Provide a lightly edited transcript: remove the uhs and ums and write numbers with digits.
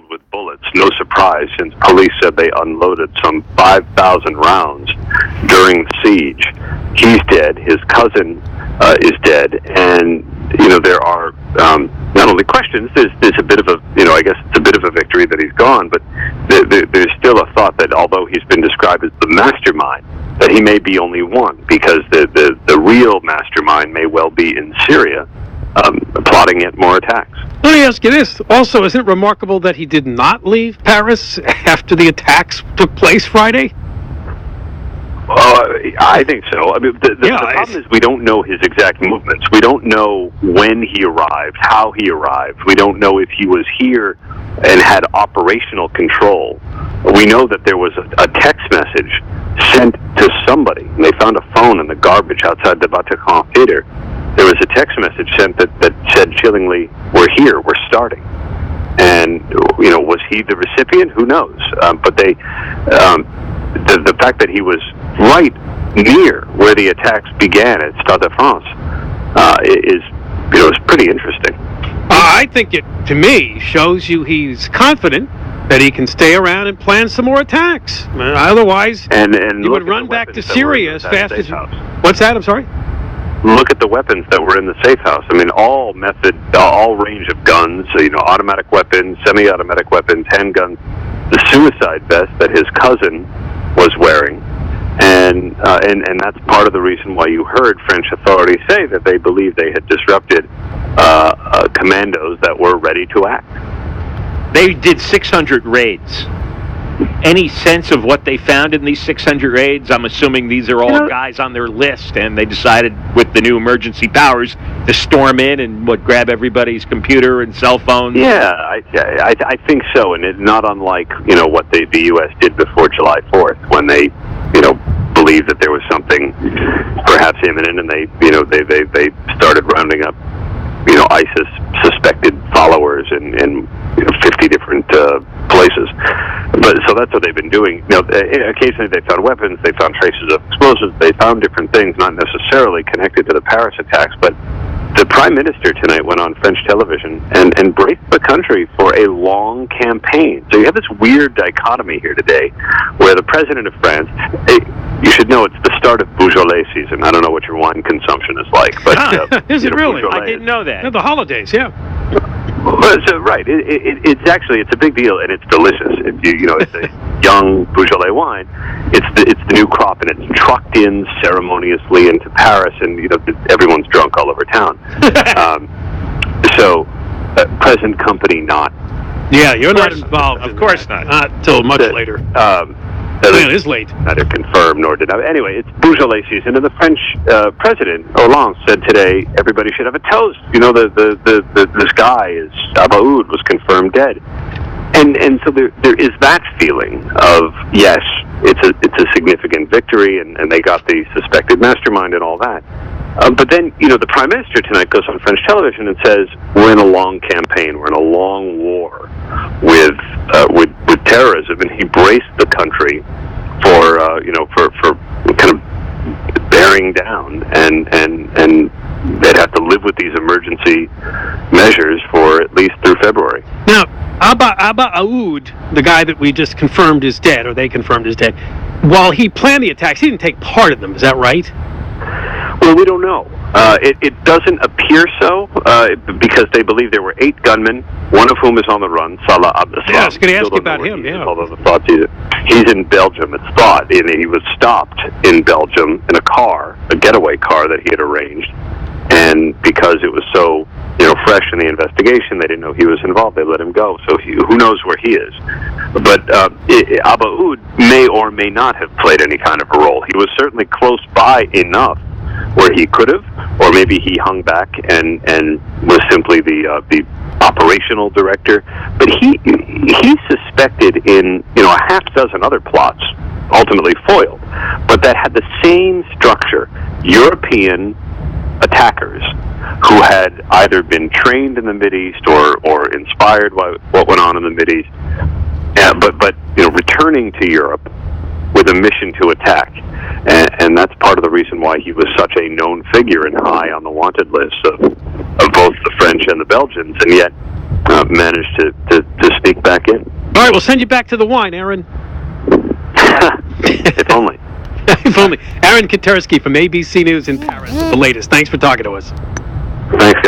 with bullets. No surprise, since police said they unloaded some 5,000 rounds during the siege. He's dead. His cousin is dead, and there are not only questions. There's a bit of a I guess it's a bit of a victory that he's gone, but there's still a thought that although he's been described as the mastermind, that he may be only one, because the real mastermind may well be in Syria, plotting yet more attacks. Let me ask you this. Also, isn't it remarkable that he did not leave Paris after the attacks took place Friday? I think so. I mean, the problem is we don't know his exact movements. We don't know when he arrived, how he arrived. We don't know if he was here and had operational control. We know that there was a text message sent to somebody, and they found a phone in the garbage outside the Bataclan Theater. There was a text message sent that said chillingly, "We're here, we're starting." And, was he the recipient? Who knows? But the fact that he was right near where the attacks began at Stade de France is pretty interesting. I think it, to me, shows you he's confident that he can stay around and plan some more attacks. Otherwise, and you would run back to Syria as fast as you... What's that? I'm sorry? Look at the weapons that were in the safe house. I mean, all range of guns, automatic weapons, semi-automatic weapons, handguns, the suicide vest that his cousin was wearing. And that's part of the reason why you heard French authorities say that they believe they had disrupted commandos that were ready to act. They did 600 raids. Any sense of what they found in these 600 raids? I'm assuming these are all guys on their list, and they decided with the new emergency powers to storm in and grab everybody's computer and cell phones. Yeah, I think so, and it's not unlike what the U.S. did before July 4th, when they believed that there was something perhaps imminent, and they started rounding up ISIS suspected followers in 50 different places. But so that's what they've been doing. Occasionally they found weapons, they found traces of explosives, they found different things, not necessarily connected to the Paris attacks. But the Prime Minister tonight went on French television and braced the country for a long campaign. So you have this weird dichotomy here today, where the President of France, you should know it's the start of Beaujolais season. I don't know what your wine consumption is like, but is it really? I didn't know that. The holidays, yeah. So, right, it's a big deal, and it's delicious. It's a young Beaujolais wine. It's the new crop, and it's trucked in ceremoniously into Paris, and everyone's drunk all over town. Present company not. Yeah, you're not involved. Of course not. Not until much later. It is late. Neither confirmed nor denied. Anyway, it's Beaujolais season, and the French President Hollande said today everybody should have a toast. This guy Abba Oud was confirmed dead, and so there is that feeling of yes, it's a significant victory, and they got the suspected mastermind and all that. But then the Prime Minister tonight goes on French television and says we're in a long campaign, we're in a long war with terrorism, and he braced the country for kind of bearing down, and they'd have to live with these emergency measures for at least through February. Now, Abba Oud, the guy that we just confirmed is dead, or they confirmed is dead, while he planned the attacks, he didn't take part in them. Is that right? Well, we don't know. It doesn't appear so, because they believe there were 8 gunmen, one of whom is on the run, Salah Abdeslam. Yeah, I was going to ask you about him, yeah. Although the thought he's in Belgium, it's thought, and he was stopped in Belgium in a getaway car that he had arranged, and because it was so fresh in the investigation, they didn't know he was involved, they let him go, so who knows where he is. But Abba Oud may or may not have played any kind of a role. He was certainly close by enough where he could have, or maybe he hung back and was simply the operational director. But he's suspected in a half dozen other plots, ultimately foiled, but that had the same structure. European attackers who had either been trained in the Mideast or inspired by what went on in the Mideast, but returning to Europe with a mission to attack. And that's part of the reason why he was such a known figure and high on the wanted list of both the French and the Belgians. And yet, managed to sneak back in. All right, we'll send you back to the wine, Aaron. If only. If only. Aaron Katersky from ABC News in Paris with the latest. Thanks for talking to us. Thanks.